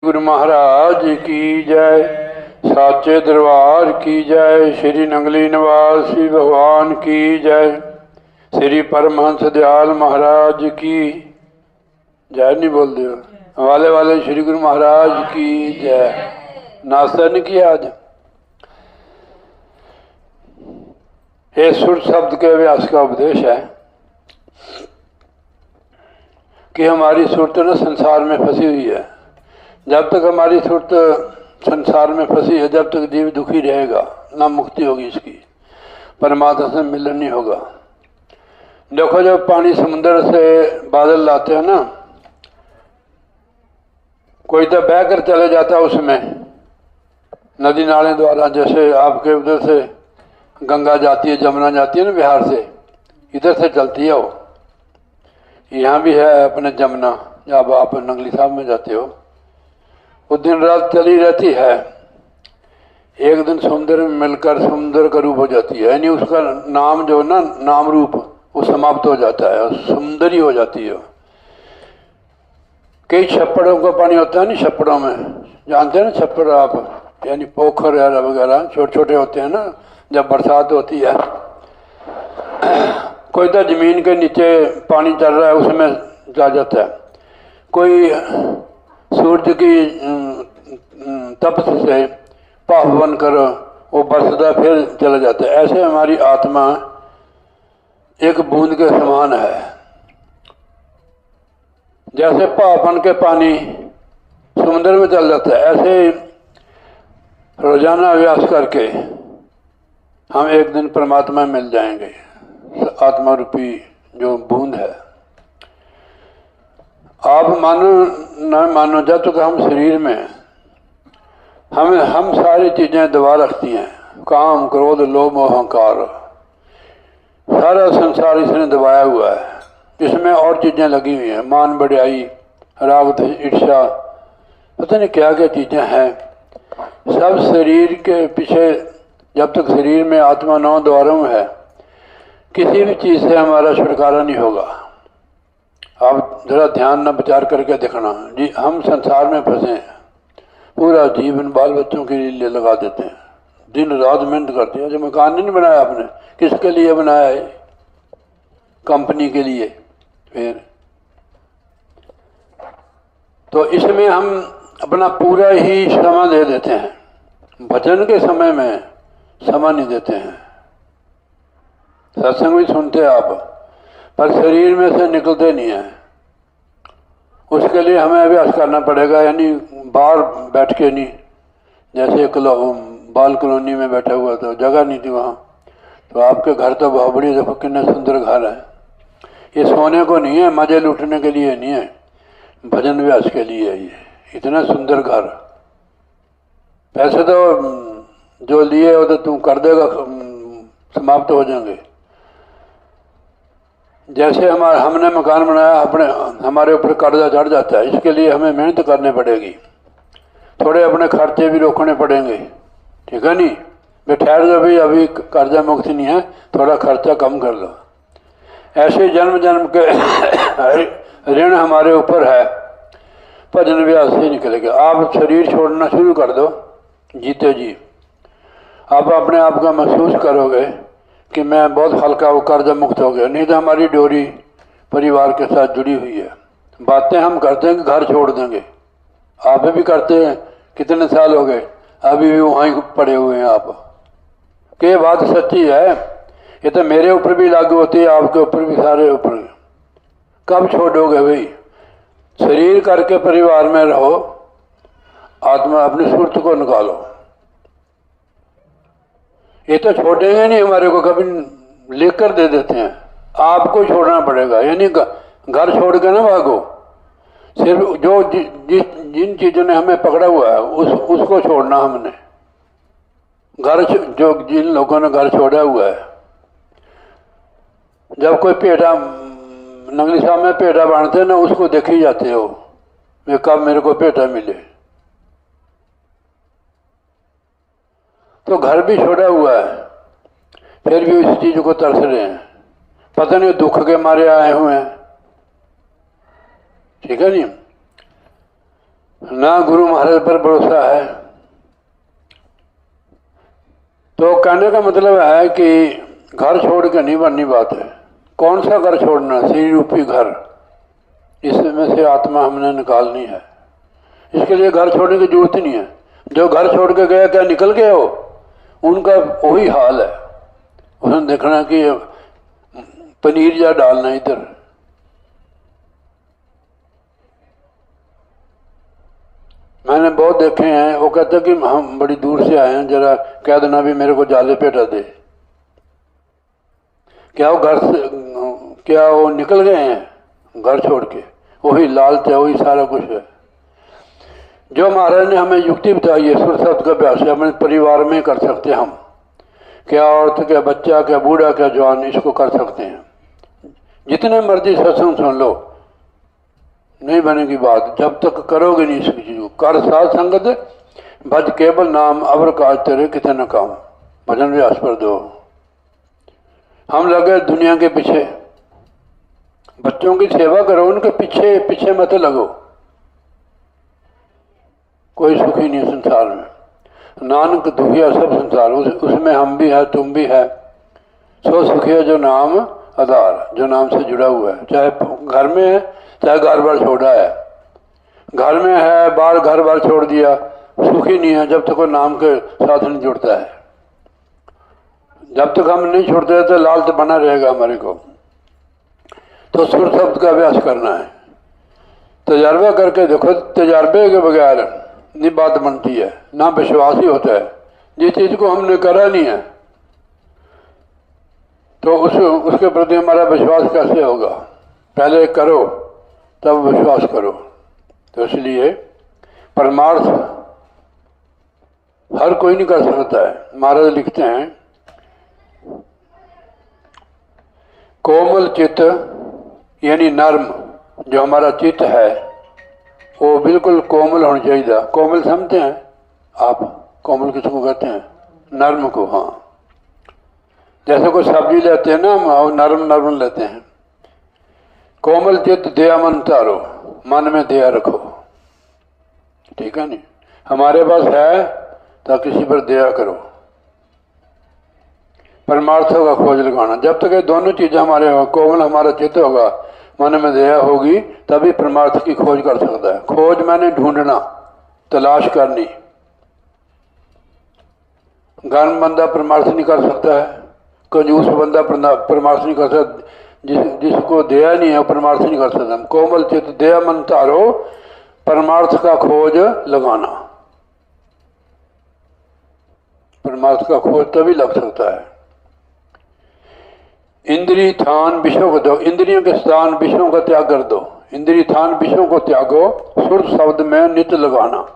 गुरु महाराज की जय। साचे दरबार की जय। श्री नंगली निवासी भगवान की जय। श्री परमहंस दयाल महाराज की जय। नहीं बोल दो वाले वाले श्री गुरु महाराज की जय। नाश्ता नहीं किया आज? ये सुर शब्द के व्यास का उपदेश है कि हमारी सुरत न संसार में फंसी हुई है। जब तक हमारी सुरत संसार में फंसी है, जब तक जीव दुखी रहेगा, ना मुक्ति होगी इसकी, परमात्मा से मिलन नहीं होगा। देखो जब पानी समुद्र से बादल लाते हैं ना, कोई तो बह कर चले जाता है उसमें नदी नाले द्वारा। जैसे आपके उधर से गंगा जाती है, जमुना जाती है ना बिहार से, इधर से चलती है वो। यहाँ भी है अपने जमुना, जब आप नंगली साहब में जाते हो, वो दिन रात चली रहती है। एक दिन समुद्र में मिलकर समुद्र का रूप हो जाती है, यानी उसका नाम जो ना नाम रूप वो समाप्त हो जाता है और समुद्र ही हो जाती है। कई छप्पड़ों का पानी होता है ना, छप्पड़ों में जानते हैं ना छप्पड़ आप, यानी पोखर वगैरह छोटे छोटे होते हैं ना, जब बरसात होती है। कोई तो जमीन के नीचे पानी चल रहा है उसमें जा जाता है, कोई सूर्य की तपस से पाप बनकर वो बरसता फिर चला जाता है। ऐसे हमारी आत्मा एक बूंद के समान है। जैसे पाप बन के पानी समुद्र में चल जाता है, ऐसे रोजाना अभ्यास करके हम एक दिन परमात्मा में मिल जाएंगे। आत्मा रूपी जो बूंद है, आप मानो न मानो, जब तक हम शरीर में हम सारी चीजें दबा रखती हैं, काम क्रोध लोभ मोह अहंकार, सारा संसार इसने दबाया हुआ है। इसमें और चीजें लगी हुई हैं, मान बढ़ाई, राग ईर्ष्या, पता नहीं क्या क्या चीजें हैं। सब शरीर के पीछे, जब तक शरीर में आत्मा 9 द्वारों में है, किसी भी चीज से हमारा छुटकारा नहीं होगा। आप जरा ध्यान न विचार करके देखना जी, हम संसार में फंसे हैं, पूरा जीवन बाल बच्चों के लिए लगा देते हैं, दिन रात मेहनत करते हैं। जो मकान नहीं बनाया आपने, किसके लिए बनाया है? कंपनी के लिए। फिर तो इसमें हम अपना पूरा ही समय दे देते हैं, भजन के समय में समय नहीं देते हैं। सत्संग भी सुनते हैं आप, पर शरीर में से निकलते नहीं है। उसके लिए हमें अभ्यास करना पड़ेगा, यानी बाहर बैठ के नहीं। जैसे बाल कॉलोनी में बैठा हुआ था, जगह नहीं थी वहाँ, तो आपके घर तो बहुत बड़ी, देखो कितने सुंदर घर है। ये सोने को नहीं है, मजे लूटने के लिए नहीं है, भजन अभ्यास के लिए है। ये इतना सुंदर घर, पैसे तो जो लिए वो तो तू कर देगा, समाप्त हो जाएंगे। जैसे हमने मकान बनाया, हमारे ऊपर कर्जा चढ़ जाता है। इसके लिए हमें मेहनत करनी पड़ेगी, थोड़े अपने खर्चे भी रोकने पड़ेंगे, ठीक है नहीं? वे ठहर दो भाई, अभी कर्जा मुक्ति नहीं है, थोड़ा खर्चा कम कर लो। ऐसे जन्म जन्म के ऋण हमारे ऊपर है, भजन अभ्यास से निकलेगा। आप शरीर छोड़ना शुरू कर दो जीते जी, आप अपने आप का महसूस करोगे कि मैं बहुत हल्का वो कर्जा मुक्त हो गया। नहीं तो हमारी डोरी परिवार के साथ जुड़ी हुई है। बातें हम करते हैं कि घर छोड़ देंगे, आप भी करते हैं, कितने साल हो गए, अभी भी वहीं पड़े हुए हैं आप। कि बात सच्ची है, ये तो मेरे ऊपर भी लागू होती है, आपके ऊपर भी, सारे ऊपर। कब छोड़ोगे भाई? शरीर करके परिवार में रहो, आत्मा अपनी सुरत को निकालो। ये तो छोड़ेंगे नहीं, हमारे को कभी लिख कर दे देते हैं, आपको छोड़ना पड़ेगा। यानी घर छोड़ के ना भागो, सिर्फ जो जिन चीज़ों ने हमें पकड़ा हुआ है उसको छोड़ना हमने। घर जो जिन लोगों ने घर छोड़ा हुआ है, जब कोई पेटा नंगली साहब में पेटा बांधते हैं ना, उसको देख ही जाते हो मैं कब मेरे को पेटा मिले। तो घर भी छोड़ा हुआ है, फिर भी उस चीज को तरस रहे हैं, पता नहीं दुख के मारे आए हुए हैं, ठीक है नहीं? ना गुरु महाराज पर भरोसा है। तो कहने का मतलब है कि घर छोड़ के नहीं बननी बात है। कौन सा घर छोड़ना? शरीर रूपी घर, इसमें से आत्मा हमने निकालनी है। इसके लिए घर छोड़ने की जरूरत ही नहीं है। जो घर छोड़ के गया क्या निकल गए हो, उनका वही हाल है। उसने देखना कि पनीर या डालना इधर। मैंने बहुत देखे हैं, वो कहते कि हम बड़ी दूर से आए हैं, जरा कह देना भी मेरे को जाले पे हटा दे। क्या वो घर से, क्या वो निकल गए हैं घर छोड़ के? वही लालच है, वही सारा कुछ है। जो महाराज ने हमें युक्ति बताई है सुर शब्द का अभ्यास अपने परिवार में कर सकते हैं हम। क्या औरत, क्या बच्चा, क्या बूढ़ा, क्या जवान, इसको कर सकते हैं। जितने मर्जी सत्संग सुन लो, नहीं बनेगी बात जब तक करोगे नहीं इस चीज को। कर साध संगत भज केवल नाम, अवर काज तेरे कितने न काम। भजन व्यास पर दो। हम लगे दुनिया के पीछे, बच्चों की सेवा करो, उनके पीछे पीछे मत लगो। कोई सुखी नहीं संसार में। नानक दुखिया सब संसार, उसमें हम भी है, तुम भी है। सो सुखिया जो नाम आधार, जो नाम से जुड़ा हुआ है। चाहे घर में है, चाहे घर बार छोड़ा है। घर में है, बाहर घर बार छोड़ दिया, सुखी नहीं है जब तक वो नाम के साथ नहीं जुड़ता है। जब तक हम नहीं छोड़ते तो लालच बना रहेगा हमारे को। तो सुर शब्द का अभ्यास करना है। तजर्बा करके देखो, तजर्बे के बगैर नहीं बात बनती है, ना विश्वास ही होता है। जिस चीज को हमने करा नहीं है तो उसके प्रति हमारा विश्वास कैसे होगा? पहले करो तब विश्वास करो। तो इसलिए परमार्थ हर कोई नहीं कर सकता है। महाराज लिखते हैं, कोमल चित्त यानी नर्म, जो हमारा चित्त है वो बिल्कुल कोमल होना चाहिए। कोमल समझते हैं आप? कोमल किसको कहते हैं? नर्म को। हाँ, जैसे कोई सब्जी लेते हैं ना हम, नरम नरम लेते हैं। कोमल चित्त दया मन तारो, मन में दया रखो। ठीक है नहीं? हमारे पास है तो किसी पर दया करो। परमार्थों का खोज लगाना। जब तक ये दोनों चीजें हमारे हो, कोमल हमारा चित्त होगा, मन में दया होगी, तभी परमार्थ की खोज कर सकता है। खोज मैंने ढूंढना, तलाश करनी। गर्म बंदा परमार्थ नहीं कर सकता है, कंजूस बंदा परमार्थ नहीं कर सकता। जिसको दया नहीं है वो परमार्थ नहीं कर सकता। कोमल चित्त दया मन तारो, परमार्थ का खोज लगाना। परमार्थ का खोज तभी लग सकता है। इंद्रिय थान विषयों को दो, इंद्रियों के स्थान विषयों का त्याग कर दो। इंद्रिय थान विषयों को त्यागो, सुर शब्द में नित्य लगाना।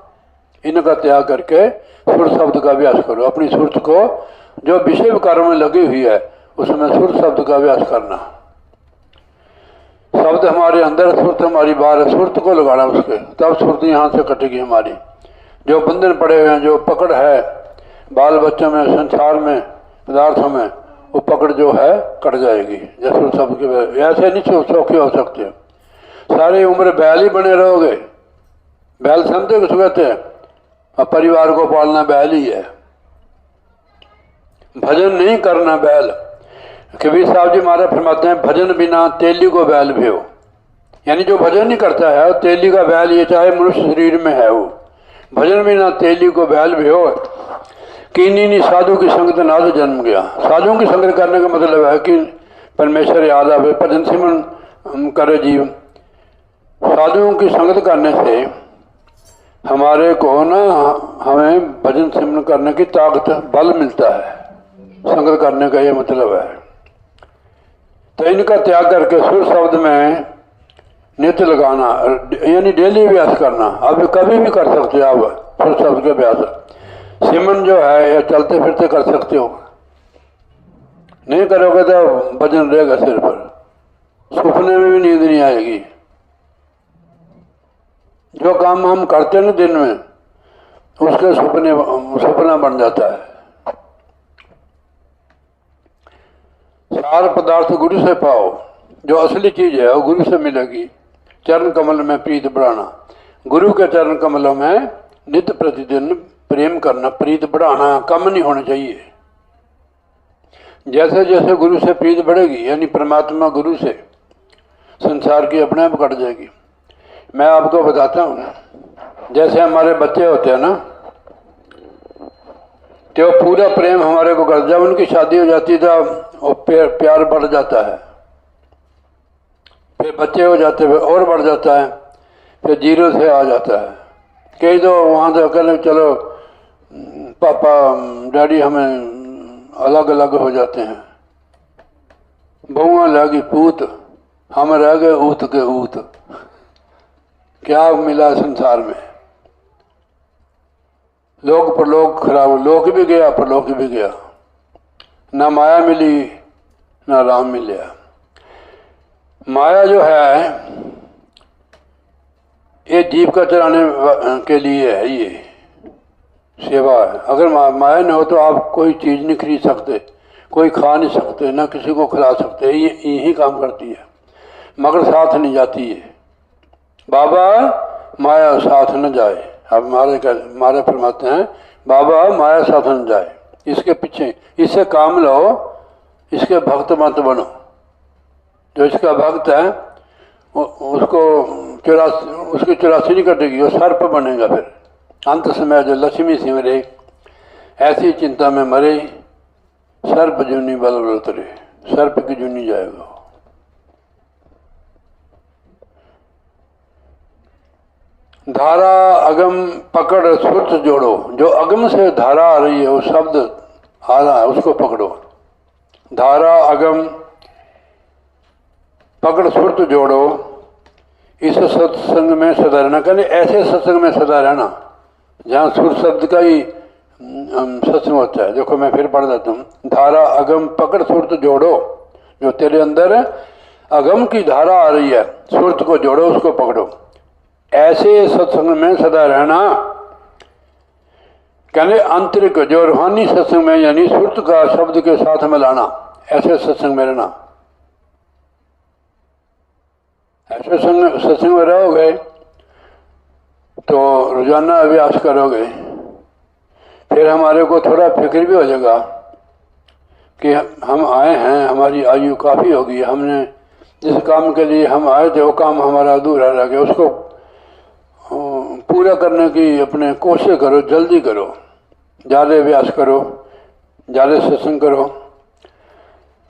इनका त्याग करके सुर शब्द का अभ्यास करो। अपनी सुरत को जो विषय कार्य में लगी हुई है उसमें सुर शब्द का अभ्यास करना। शब्द हमारे अंदर, सुरत हमारी बाहर है। सुरत को लगाना उसके, तब सुरत यहाँ से कटेगी हमारी। जो बंधन पड़े हुए हैं, जो पकड़ है बाल बच्चों में, संसार में, पदार्थों में, वो पकड़ जो है कट जाएगी। जैसे शब्द के ऐसे नहीं सौखे हो सकते। सारी उम्र बैल ही बने रहोगे। बैल समझते किस कहते हैं? अब परिवार को पालना बैल ही है। भजन नहीं करना बैल। कबीर साहब जी महाराज फरमाते हैं, भजन बिना तेली को बैल भी हो। यानी जो भजन नहीं करता है वो तेली का बैल, ये चाहे मनुष्य शरीर में है वो। भजन बिना तेली को बैल भी हो। कीनी साधु की संगत नाद जन्म गया। साधुओं की संगत करने का मतलब है कि परमेश्वर याद आवे, भजन सिमरन करे जीव। साधुओं की संगत करने से हमारे को ना, हमें भजन सिमरन करने की ताकत, बल मिलता है। संगत करने का ये मतलब है। तो इनका त्याग करके सुर शब्द में नित्य लगाना, यानी डेली अभ्यास करना। अब कभी भी कर सकते हो आप सुर शब्द के अभ्यास। सिमरन जो है या चलते फिरते कर सकते हो। नहीं करोगे तो भजन रहेगा सिर पर, सपने में भी नींद नहीं आएगी। जो काम हम करते हैं ना दिन में, उसके सपना बन जाता है। सार पदार्थ गुरु से पाओ। जो असली चीज है वो गुरु से मिलेगी। चरण कमल में प्रीत बढ़ाना। गुरु के चरण कमलों में नित्य प्रतिदिन प्रेम करना, प्रीत बढ़ाना, कम नहीं होना चाहिए। जैसे जैसे गुरु से प्रीत बढ़ेगी, यानी परमात्मा गुरु से, संसार की अपने आप कट जाएगी। मैं आपको बताता हूँ, जैसे हमारे बच्चे होते हैं ना, तो पूरा प्रेम हमारे को कर, जब उनकी शादी हो जाती है तो वो प्यार बढ़ जाता है, फिर बच्चे हो जाते हैं और बढ़ जाता है, फिर जीरो से आ जाता है। कई तो वहाँ से अकेले चलो पापा डैडी हमें अलग अलग हो जाते हैं, बहुआ लगी पूत, हम रह गए ऊत के ऊत। क्या मिला संसार में? लोक परलोक खराब, लोक भी गया परलोक भी गया, ना माया मिली ना राम मिला। माया जो है ये जीव का चलाने के लिए है, ये सेवा है। अगर माया न हो तो आप कोई चीज़ नहीं खरीद सकते, कोई खा नहीं सकते, ना किसी को खिला सकते, ये यही काम करती है, मगर साथ नहीं जाती है। बाबा माया साथ न जाए, अब मारे फरमाते हैं बाबा माया साथ न जाए, इसके पीछे इससे काम लो, इसके भक्त मत बनो। जो इसका भक्त है उसको उसकी 84 नहीं कटेगी, वो सर्प बनेगा। फिर अंत समय जो लक्ष्मी सिमरे, ऐसी चिंता में मरे, सर्प जूनी बल उतरे, सर्प की जूनी जाएगा। धारा अगम पकड़ सुरत जोड़ो, जो अगम से धारा आ रही है, वो शब्द आ रहा है, उसको पकड़ो। धारा अगम पकड़ सुरत जोड़ो, इस सत्संग में सदा रहना। कहने ऐसे सत्संग में सदा रहना जहाँ सुर शब्द का ही सत्संग होता है। देखो मैं फिर पढ़ देता हूँ, धारा अगम पकड़ सुरत जोड़ो, जो तेरे अंदर अगम की धारा आ रही है, सुरत को जोड़ो, उसको पकड़ो। ऐसे सत्संग में सदा रहना, कहने आंतरिक जो रूहानी सत्संग में, यानी सुरत का शब्द के साथ मिलाना, ऐसे सत्संग में रहना। ऐसे सत्संग में रहोगे तो रोजाना अभ्यास करोगे, फिर हमारे को थोड़ा फिक्र भी हो जाएगा कि हम आए हैं, हमारी आयु काफ़ी होगी, हमने जिस काम के लिए हम आए थे वो काम हमारा अधूरा रह गया, उसको पूरा करने की अपने कोशिश करो, जल्दी करो, ज़्यादा अभ्यास करो, ज़्यादा सत्संग करो।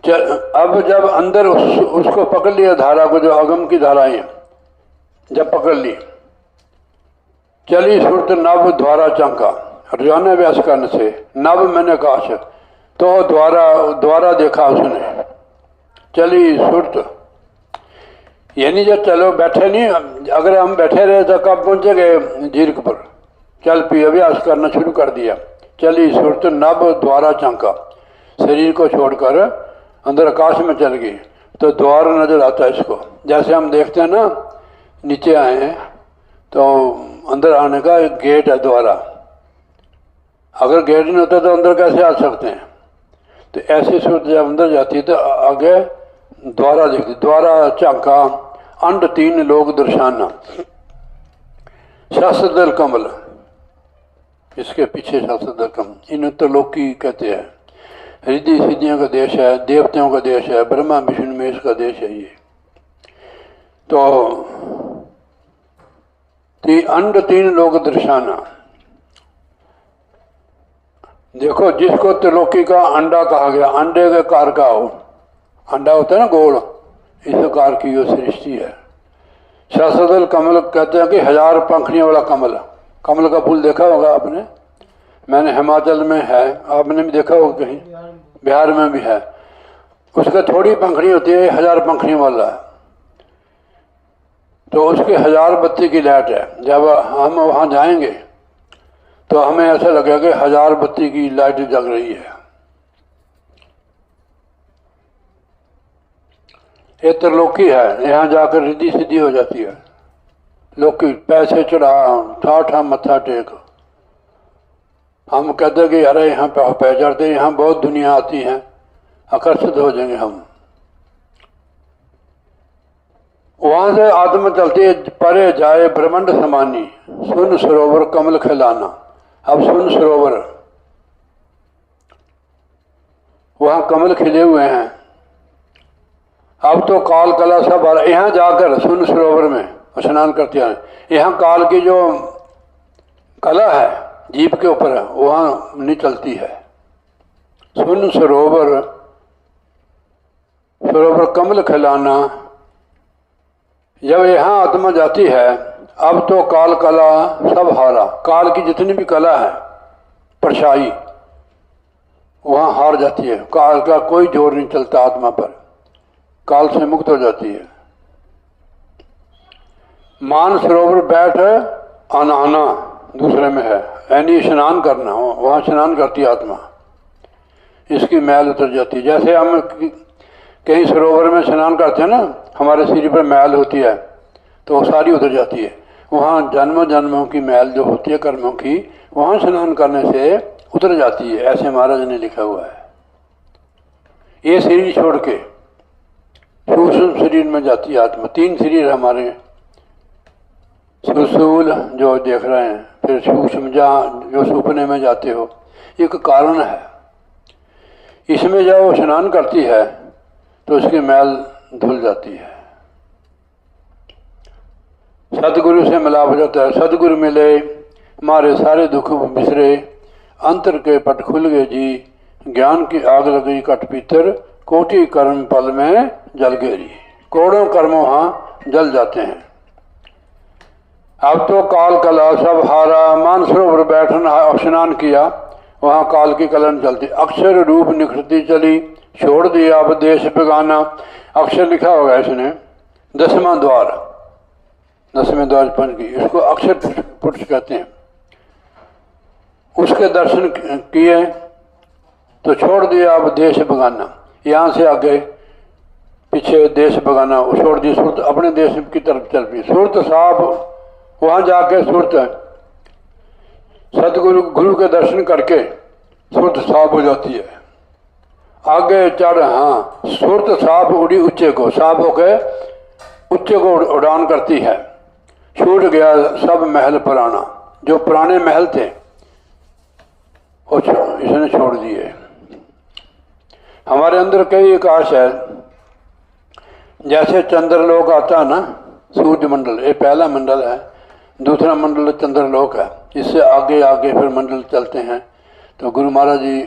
अब जब अंदर उसको पकड़ लिया, धारा को, जो अगम की धाराएं जब पकड़ ली, चली सुरत नभ द्वारा चंका, रोजाना अभ्यास करने से नभ मैंने काश, तो द्वारा देखा उसने, चली सुरत, यानी जब चलो बैठे नहीं, अगर हम बैठे रहे तो कब पहुंचेंगे जीरक पर, चल पी अभ्यास करना शुरू कर दिया, चली सुरत नभ द्वारा चंका, शरीर को छोड़कर अंदर आकाश में चल गई, तो द्वार नजर आता है इसको। जैसे हम देखते हैं ना, नीचे आए हैं तो अंदर आने का एक गेट है, द्वारा। अगर गेट नहीं होता तो अंदर कैसे आ सकते हैं? तो ऐसी सूरत जब अंदर जाती है तो आगे द्वारा दिखती, द्वारा झांका अंड 3 लोग दर्शाना, शास्त्रदल कमल, इसके पीछे शास्त्रदल कमल, इन त्रिलोकी कहते हैं। रिद्धि सिद्धियों का देश है, देवताओं का देश है, ब्रह्मा विष्णु महेश का देश है ये। तो अंड 3 लोग दर्शाना, देखो जिसको त्रिलोकी का अंडा कहा गया, अंडे के कार का हो, अंडा होता है ना गोल, इस प्रकार की वो सृष्टि है। शास्त्रदल कमल कहते हैं कि 1000 पंखड़ियों वाला कमल, कमल का फूल देखा होगा आपने, मैंने हिमाचल में है, आपने भी देखा होगा कहीं, बिहार में भी है, उसका थोड़ी पंखड़ी होती है, 1000 पंखड़ियों वाला है, तो उसके 1000 बत्ती की लाइट है। जब हम वहाँ जाएंगे तो हमें ऐसा लगेगा कि 1000 बत्ती की लाइट जग रही है। ये त्रिलोकी है, यहाँ जाकर रिद्धि सिद्धि हो जाती है। लोकी पैसे चढ़ा, ठाठा मत्था टेक, हम कहते हैं कि अरे यहाँ पे चढ़ते, यहाँ बहुत दुनिया आती है, आकर्षित हो जाएंगे हम। वहां से आत्मा चलती है, परे जाए ब्रह्मांड समानी, सुन सरोवर कमल खिलाना। अब सुन सरोवर, वहां कमल खिले हुए हैं। अब तो काल कला सब यहाँ जाकर सुन सरोवर में स्नान करते हैं। यहाँ काल की जो कला है जीव के ऊपर है, वहां नहीं चलती है। सुन सरोवर, सरोवर कमल खिलाना। जब यहाँ आत्मा जाती है, अब तो काल कला सब हारा। काल की जितनी भी कला है, परछाई, वहां हार जाती है। काल का कोई जोर नहीं चलता आत्मा पर, काल से मुक्त हो जाती है। मान सरोवर बैठ आना दूसरे में है, यानी स्नान करना, वहां स्नान करती है आत्मा, इसकी मैल उतर जाती है। जैसे हम कहीं सरोवर में स्नान करते हैं ना, हमारे सिर पर मैल होती है तो वो सारी उतर जाती है। वहाँ जन्मों जन्मों की मैल जो होती है कर्मों की, वहाँ स्नान करने से उतर जाती है, ऐसे महाराज ने लिखा हुआ है। ये शरीर छोड़ के सूक्ष्म शरीर में जाती है आत्मा। 3 शरीर हमारे, सुसूल जो देख रहे हैं, फिर सूक्ष्म जहाँ जो सपने में जाते हो, एक कारण है। इसमें जब वो स्नान करती है तो उसकी मैल धुल जाती है। सदगुरु से मिलाप हो जाता है। सदगुरु मिले हमारे सारे दुख बिसरे, अंतर के पट खुल गए जी, ज्ञान की आग लग गई कट भीतर, कोटि कर्म पल में जल गेरी। करोड़ों कर्म वहाँ जल जाते हैं। अब तो काल कला सब हारा, मान सरोवर बैठन स्नान किया, वहाँ काल की कला नहीं चलती। अक्षर रूप निखरती चली, छोड़ दिया अब देश बेगाना। अक्षर लिखा होगा इसने, 10वां द्वार, 10वें द्वार पंच की, इसको अक्षर पुरुष कहते हैं। उसके दर्शन किए तो छोड़ दिया अब देश बेगाना। यहाँ से आगे पीछे देश बेगाना छोड़ दी, सुरत अपने देश की तरफ चल पी। सुरत साहब, वहाँ जाके सुरत सतगुरु गुरु के दर्शन करके सुरत साफ हो जाती है। आगे चढ़, हाँ, सुरत साफ उड़ी ऊंचे को, साफ होके ऊंचे को उड़ान करती है। छूट गया सब महल पुराना, जो पुराने महल थे वो इसने छोड़ दिए। हमारे अंदर कई आकाश है, जैसे चंद्रलोक आता है ना, सूर्य मंडल, ये पहला मंडल है। दूसरा मंडल चंद्रलोक है। इससे आगे आगे फिर मंडल चलते हैं। तो गुरु महाराज जी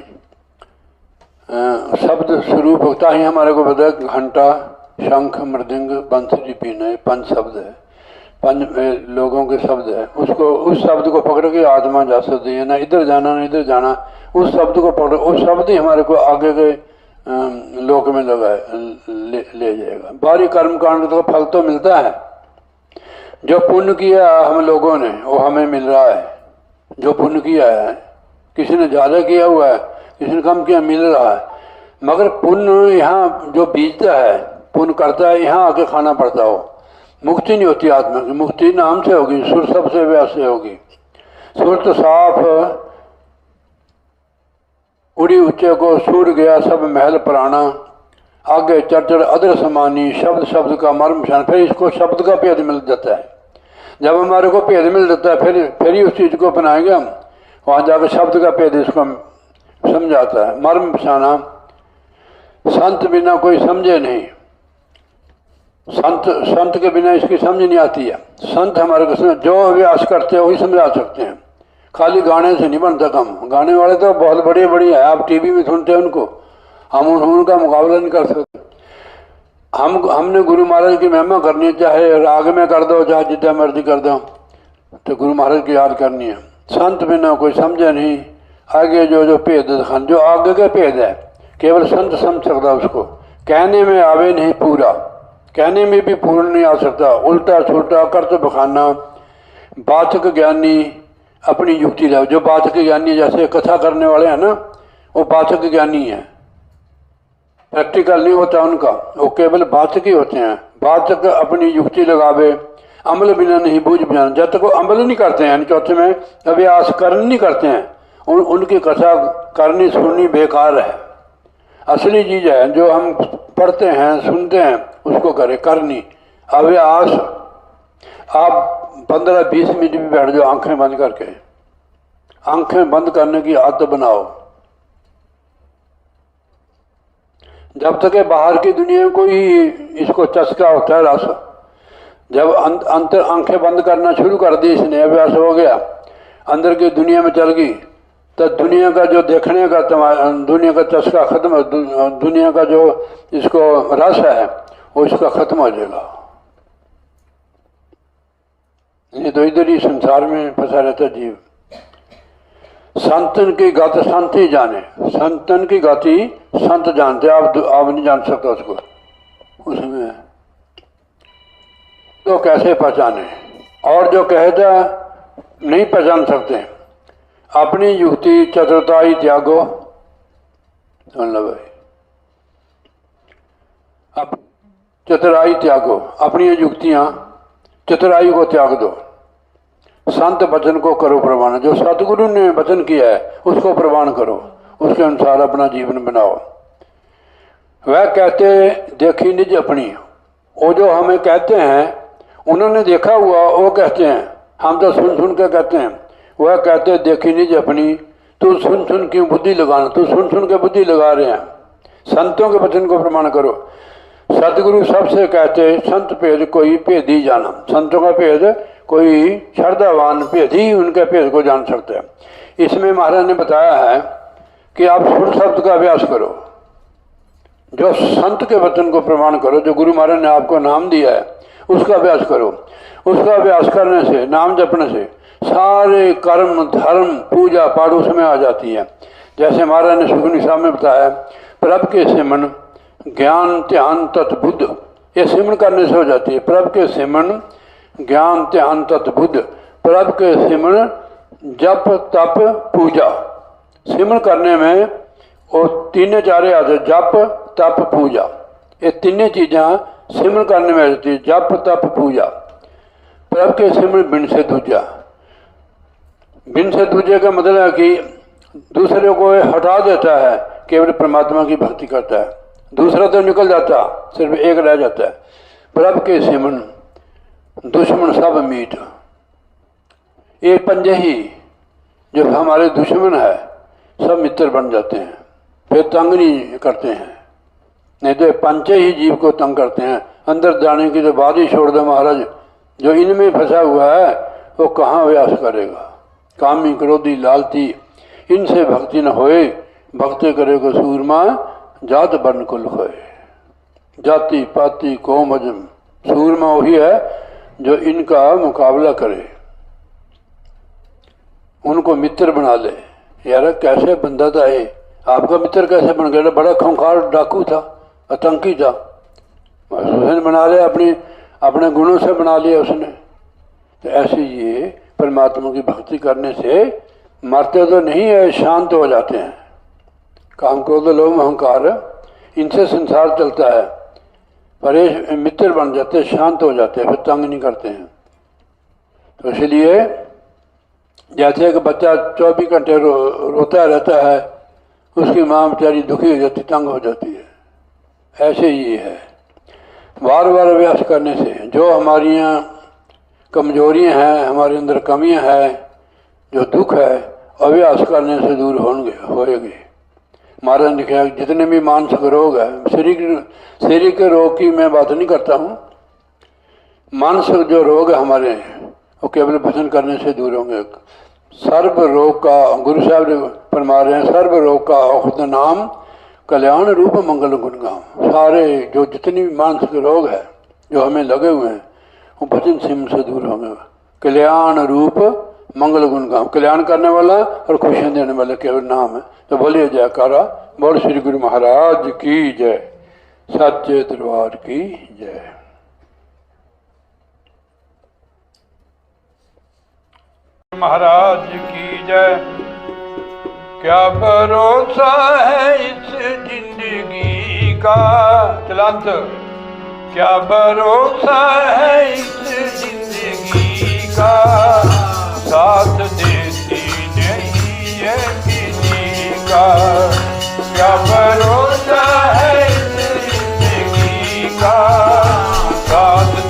शब्द स्वरूप होता ही हमारे को बताया, घंटा, शंख, मृदंग, बंसुरी, पीने, 5 शब्द है, 5 लोगों के शब्द है। उसको, उस शब्द को पकड़ के आत्मा जा सकती है, ना इधर जाना ना इधर जाना। उस शब्द को पकड़, उस शब्द ही हमारे को आगे के लोक में ले जाएगा। बाहरी कर्म कांड का फल तो मिलता है, जो पुण्य किया हम लोगों ने वो हमें मिल रहा है। जो पुण्य किया है, किसी ने ज़्यादा किया हुआ है, किसी ने कम किया, मिल रहा है। मगर पुण्य यहाँ जो बीजता है, पुण्य करता है, यहाँ आके खाना पड़ता हो। मुक्ति नहीं होती आत्मा की, मुक्ति नाम से होगी, सुर सबसे वैसे होगी। सुरत साफ उड़ी ऊंचे को, सूर गया सब महल पुराना, आगे चढ़ अदर समानी, शब्द शब्द का मर्म शान। फिर इसको शब्द का भेद मिल जाता है। जब हमारे को भेद मिल जाता है, फिर ही उस चीज़ को अपनाएंगे हम। वहाँ जाकर शब्द का भेद इसको समझाता है। मर्म पछाना, संत बिना कोई समझे नहीं। संत के बिना इसकी समझ नहीं आती है। संत हमारे को जो अभ्यास करते हैं वही समझा सकते हैं, खाली गाने से नहीं बनता काम। गाने वाले तो बहुत बड़े बड़े हैं, आप टीवी में सुनते हैं उनको, हम उनका मुकाबला नहीं कर सकते। हमने गुरु महाराज की महिमा करनी है, चाहे राग में कर दो, चाहे जितना मर्जी कर दो, तो गुरु महाराज की याद करनी है। संत बिना कोई समझे नहीं। आगे जो भेद दिखान, जो आगे का भेद है, केवल संत समझ सकता उसको। कहने में आवे नहीं पूरा, कहने में भी पूर्ण नहीं आ सकता। उल्टा छुल्टा कर तो बखाना। बाचक ज्ञानी अपनी युक्ति लाओ। जो बाचक ज्ञानी, जैसे कथा करने वाले हैं ना, वो बाचक ज्ञानी है, प्रैक्टिकल नहीं होता उनका, वो केवल बाचक ही होते हैं। बाचक अपनी युक्ति लगावे, अमल बिना नहीं बूझ बजाना। जब तक वो अमल नहीं करते हैं, चौथे में अभ्यास करन नहीं करते हैं, उनकी कथा करनी सुननी बेकार है। असली चीज़ है जो हम पढ़ते हैं सुनते हैं, उसको करें, करनी। अभ्यास, आप 15-20 मिनट भी बैठ जाओ आंखें बंद करके, आंखें बंद करने की आदत बनाओ। जब तक बाहर की दुनिया में कोई इसको चस्का होता है रस, जब अंतर आंखें बंद करना शुरू कर दी इसने, अभ्यास हो गया, अंदर की दुनिया में चल गई, तो दुनिया का जो देखने का दुनिया का चस्का खत्म, दुनिया का जो इसको रस है वो इसका खत्म हो जाएगा। ये तो इधर ही संसार में फंसा रहता जीव। संतन की गति संत ही जाने, संतन की गति संत जानते, आप नहीं जान सकते उसको, उसमें तो कैसे पहचाने। और जो कहता नहीं पहचान सकते, अपनी युक्ति चतुरताई त्यागो, सुन लो भाई, अब चतुराई त्यागो, अपनी युक्तियां चतुराई को त्याग दो, संत वचन को करो प्रमाण, जो सतगुरु ने वचन किया है उसको प्रमाण करो, उसके अनुसार अपना जीवन बनाओ। वह कहते देखी निज अपनी, वो जो हमें कहते हैं उन्होंने देखा हुआ वो कहते हैं, हम तो सुन सुन के कहते हैं। वह कहते देखी निज अपनी, तू सुन सुन क्यों बुद्धि लगाना, तू सुन सुन के बुद्धि लगा रहे हैं। संतों के वचन को प्रमाण करो। सतगुरु सबसे कहते संत भेद कोई भेद ही जाना, संतों का भेद कोई श्रद्धावान भेद ही उनके भेद को जान सकता है। इसमें महाराज ने बताया है कि आप सुर शब्द का अभ्यास करो, जो संत के वचन को प्रमाण करो, जो गुरु महाराज ने आपको नाम दिया है उसका अभ्यास करो। उसका अभ्यास करने से, नाम जपने से सारे कर्म धर्म पूजा पाठ उसमें आ जाती है। जैसे महाराज ने सुखमनी साहब में बताया, प्रभ के सिमन ज्ञान ध्यान तत्बुद्ध, ये सिमन करने से हो जाती है। प्रभ के सिमन ज्ञान ध्यान तत्बुद्ध, प्रभ के सिमन जप तप पूजा। सिमन करने में वो तीन चारे आते, जप तप पूजा, ये तीन चीज़ां सिमन करने में आती है, जप तप पूजा। प्रभ के सिमन बिन से दूजा, बिन से दूजे का मतलब है कि दूसरे को हटा देता है, केवल परमात्मा की भक्ति करता है, दूसरा तो निकल जाता, सिर्फ एक रह जाता है। प्रभ के सिमन दुश्मन सब मीट, ये पंजे ही जो हमारे दुश्मन है सब मित्र बन जाते हैं, फिर तंग नहीं करते हैं। नहीं तो पंचे ही जीव को तंग करते हैं। अंदर जाने की तो बात ही छोड़ दो महाराज, जो इनमें फंसा हुआ है वो कहाँ अभ्यास करेगा। कामी क्रोधी लालची, इनसे भक्ति न होए, भक्ति करेगा सूरमा जात बन कुल होए। जाति पाति कौम अजम, सूरमा वही है जो इनका मुकाबला करे, उनको मित्र बना ले। यार कैसे बंदा था ये, आपका मित्र कैसे बन गया? बड़ा खूंखार डाकू था, आतंकी था, उसने बना लिया, अपने गुणों से बना लिया उसने। तो ऐसे ये परमात्मा की भक्ति करने से मरते तो नहीं है, शांत हो जाते हैं। काम क्रोध लोभ अहंकार, इनसे संसार चलता है, पर ये मित्र बन जाते, शांत हो जाते हैं, फिर तंग नहीं करते हैं। तो इसलिए जैसे कि बच्चा 24 घंटे रोता रहता है, उसकी माँ बेचारी दुखी हो जाती, तंग हो जाती है, ऐसे ही है। बार बार अभ्यास करने से जो हमारी कमजोरियाँ हैं, हमारे अंदर कमियाँ हैं, जो दुख है, अभ्यास करने से दूर होएगी। महाराज ने कहा जितने भी मानसिक रोग है, शरीर के रोग की मैं बात नहीं करता हूँ, मानसिक जो रोग है हमारे, वो केवल भजन करने से दूर होंगे। सर्व रोग का, गुरु साहब ने फरमा रहे हैं, सर्व रोग का औषध नाम कल्याण रूप मंगल गुणगाम। सारे जो जितनी भी मानसिक रोग है जो हमें लगे हुए हैं, वो भजन सिम से दूर होंगे। कल्याण रूप मंगल गुणगाम, कल्याण करने वाला और खुशियाँ देने वाला केवल नाम है। तो बोलिए जयकारा, बोल श्री गुरु महाराज की जय, सच्चे दरबार की जय। महाराज की जय। क्या भरोसा है इस जिंदगी का, चलांत, क्या भरोसा है इस जिंदगी का, साथ देती नहीं है किसी का। क्या भरोसा है इस जिंदगी का, साथ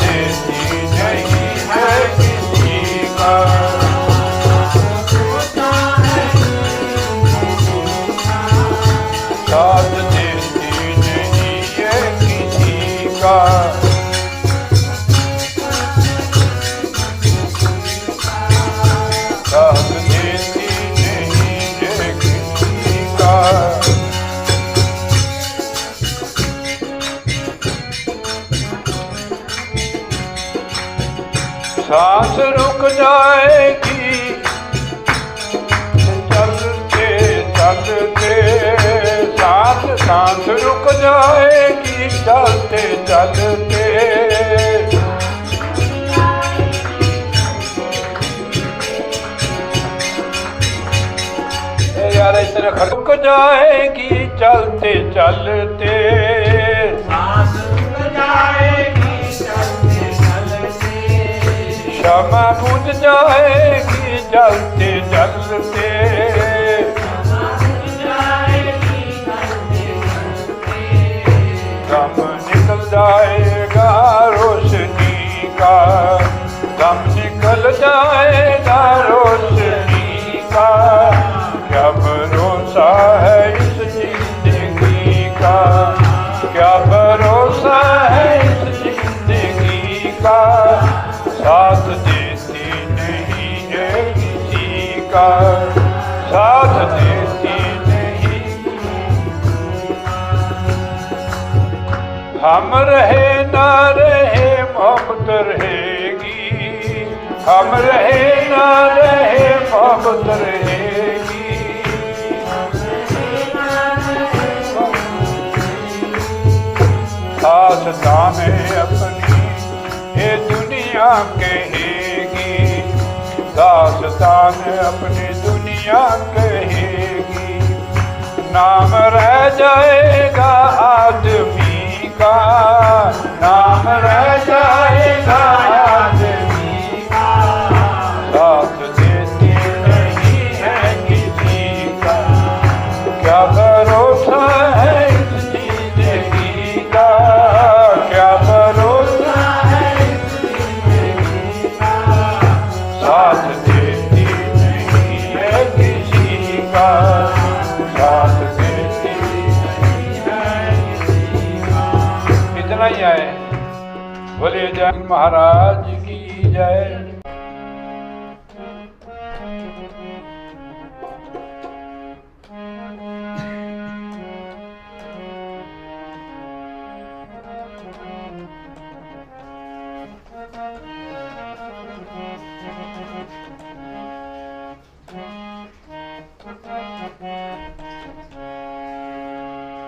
जाएगी चलते चलते, सांस सांस रुक जाएगी चलते चलते। यार इतना रुक जाएगी चलते चलते, सांस रुक जाएगी चलते चलते, क्षमा बुझ जाएगी चलते चलते, दम निकल जाएगा रोशनी का, दम निकल जाएगा रोशनी का। क्या भरोसा है इस जिंदगी का, क्या भरोसा है इस जिंदगी का, साथ देती नहीं है किसी का, साथ देती नहीं। हम रहे ना रहे मोहब्बत रहेगी, हम रहे ना रहे मोहब्बत रहेगी। दास्तान अपनी ये दुनिया कहेगी, दास्तान अपनी दुनिया कहेगी। नाम रह जाएगा आदमी का, नाम रह जाएगा आदमी का, साथ देती नहीं है किसी का। क्या भरोसा है इस जिंदगी का, क्या भरोसा है इस जिंदगी का, साथ देती नहीं है किसी का, साथ देती नहीं है किसी का। इतना ही आए। बोले जय महाराज की जय।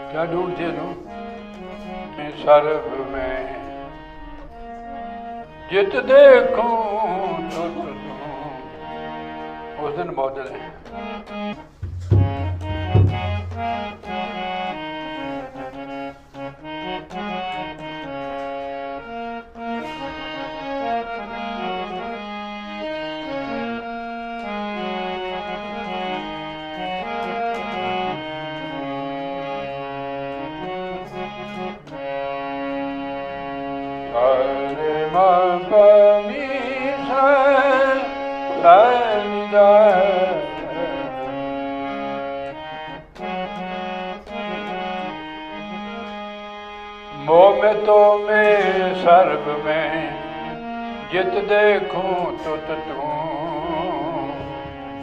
क्या ढूंढते तुम सर्व में, जित देखूं तो उस दिन मौजूद है। मोह में तो मैं सर्व में, जित देखूं तुत तू,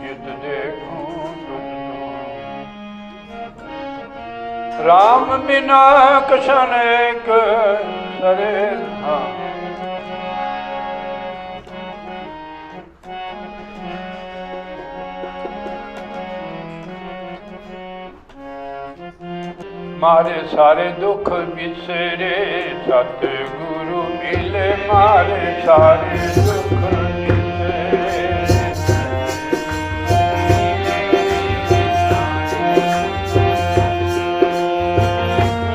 जित देखूं तुत तू। राम बिना कशन एक सरे मारे सारे दुख बिसरे, सतगुरु मिले मारे सारे दुख बिसरे।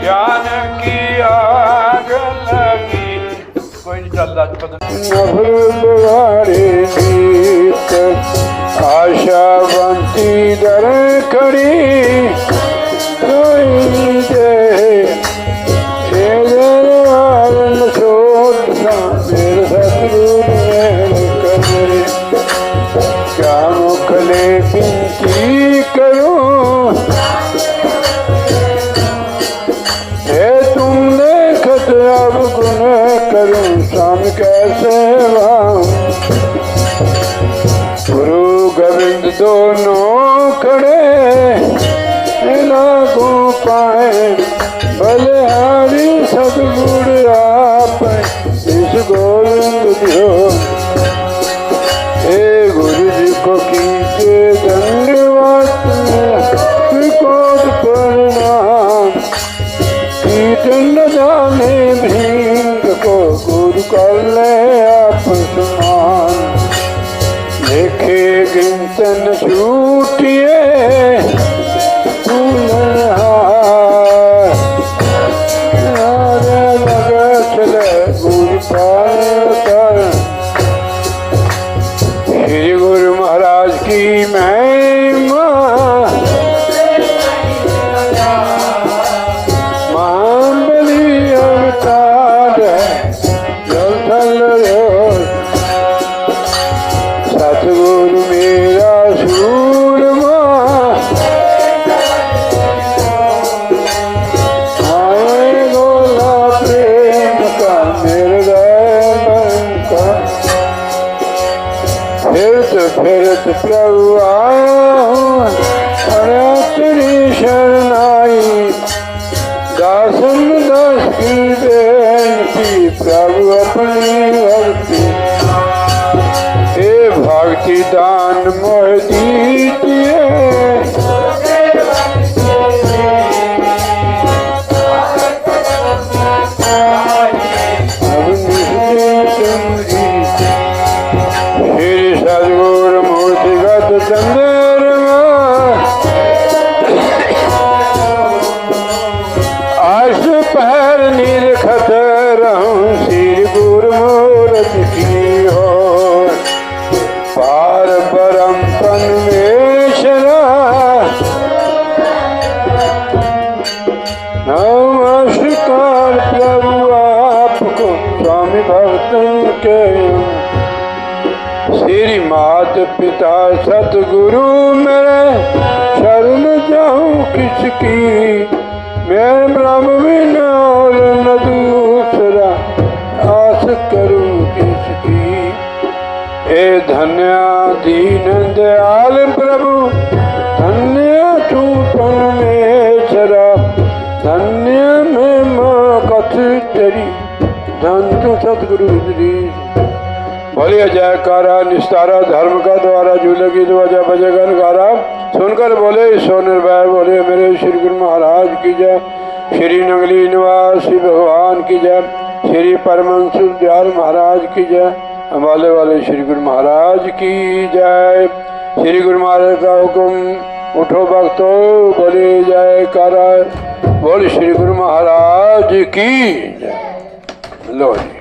ज्ञान की आग लगी, कोई नहीं चलता आशावंती दर खड़ी, क्या मुखले बिनती करूं, हे तुम देखत अब गुन करूं, शाम कैसे वाऊं। गुरु गोविंद दोनों खड़े लागू पाए, बलिहारी सतगुरु आप इस गोविंद दियो। टूटिए श्री गुरु महाराज की महिमा महाबली अवतार जल थल सतगुरु मेरा सूरमा आए गोला प्रेम का निर्दय मन का फिरत प्रभु आया तेरी शरणाई दासन दास की बेनती प्रभु अपनी भक्ति हे भक्ति दान मोह दीजिए श्री सदगुरु मूर्तिगत चंद्रमा आश पहर निरखत रहूं श्री गुरु मूर्त की हो पार परम परमेश्वरा नमस्कार प्रभु आपको स्वामी भक्तों के श्री मात पिता सतगुरु मेरे शरण जाऊं किसकी मैं ब्रह्म बिन और न दूसरा आस करूं किसकी हे धन्य दीन दयाल प्रभु धन्य तू परमेश्वरा धन्य में मां कथ तेरी धन सतगुरु श्री बोलिए जयकारा निस्तारा धर्म का द्वारा झूलेगी ध्वजा बजेगा नगारा सुनकर बोले सो निर्भय बोले मेरे श्री गुरु महाराज की जय श्री नगली निवासी भगवान की जय श्री परमहंस दयाल महाराज की जय अम्बाले वाले श्री गुरु महाराज की जय श्री गुरु महाराज का हुक्म उठो भक्तो बोले जयकारा बोल श्री गुरु महाराज की जय लो जी।